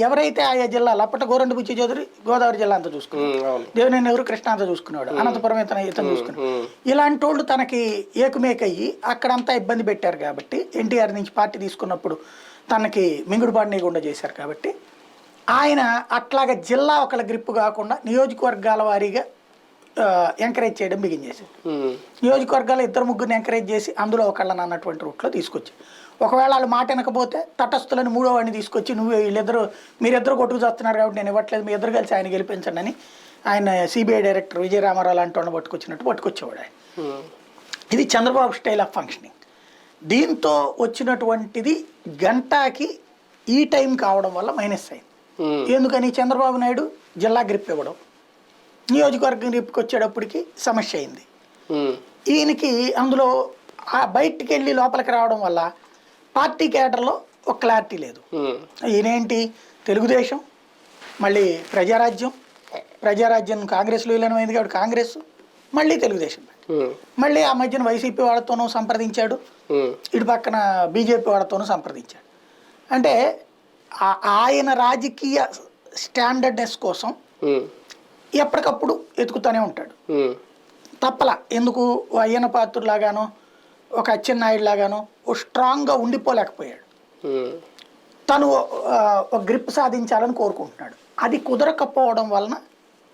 ఎవరైతే ఆయా జిల్లాలు అప్పటి గోరంటి బుచ్చి చౌదరి గోదావరి జిల్లా అంతా చూసుకున్నాడు, దేవినేని నెహ్రూ కృష్ణా అంతా చూసుకున్నాడు, అనంతపురం ఇతను చూసుకున్నాడు. ఇలాంటి వాళ్ళు తనకి ఏకుమేకయ్యి అక్కడంతా ఇబ్బంది పెట్టారు కాబట్టి ఎన్టీఆర్ నుంచి పార్టీ తీసుకున్నప్పుడు తనకి మింగుడుబాటునీయకుండా చేశారు కాబట్టి ఆయన అట్లాగా జిల్లా ఒకళ్ళ గ్రిప్పు కాకుండా నియోజకవర్గాల వారీగా ఎంకరేజ్ చేయడం బిగిన్ చేశారు. నియోజకవర్గాలు ఇద్దరు ముగ్గురిని ఎంకరేజ్ చేసి అందులో ఒకళ్ళని అన్నటువంటి రూట్లో తీసుకొచ్చి, ఒకవేళ వాళ్ళు మాట వినకపోతే తటస్థులని మూడో వాడిని తీసుకొచ్చి మీరిద్దరు కొట్టుకు చేస్తున్నారు కాబట్టి నేను ఇవ్వట్లేదు, మీ ఇద్దరు కలిసి ఆయన గెలిపించండి అని ఆయన సిబిఐ డైరెక్టర్ విజయ రామారావు లాంటి వాళ్ళని పట్టుకొచ్చేవాడు ఆయన. ఇది చంద్రబాబు స్టైల్ ఆఫ్ ఫంక్షనింగ్. దీంతో వచ్చినటువంటిది గంటాకి ఈ టైం కావడం వల్ల మైనస్ అయింది. ఎందుకని చంద్రబాబు నాయుడు జిల్లా గ్రిప్ ఇవ్వడం, నియోజకవర్గం గ్రిప్కి వచ్చేటప్పటికి సమస్య అయింది. ఈయనకి అందులో బయటికి వెళ్ళి లోపలికి రావడం వల్ల పార్టీ కేడర్లో ఒక క్లారిటీ లేదు. ఈయనేంటి తెలుగుదేశం, మళ్ళీ ప్రజారాజ్యం కాంగ్రెస్లో విలీనమైంది కాబట్టి కాంగ్రెస్, మళ్ళీ తెలుగుదేశం, మళ్ళీ ఆ మధ్యన వైసీపీ వాళ్ళతోనూ సంప్రదించాడు, ఇటు పక్కన బీజేపీ వాళ్ళతోనూ సంప్రదించాడు. అంటే ఆయన రాజకీయ స్టాండర్డ్నెస్ కోసం ఎప్పటికప్పుడు ఎతుకుతూనే ఉంటాడు. తప్పలా ఎందుకు అయ్యన్న పాత్రులాగానో ఒక అచ్చెన్నాయుడు లాగానో ఓ స్ట్రాంగ్గా ఉండిపోలేకపోయాడు. తను ఒక గ్రిప్ సాధించాలని కోరుకుంటున్నాడు. అది కుదరకపోవడం వలన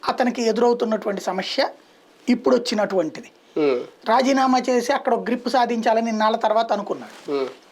అతనికి ఎదురవుతున్నటువంటి సమస్య ఇప్పుడు వచ్చినటువంటిది. రాజీనామా చేసి అక్కడ ఒక గ్రిప్ సాధించాలని ఇన్నాళ్ళ తర్వాత అనుకున్నాడు.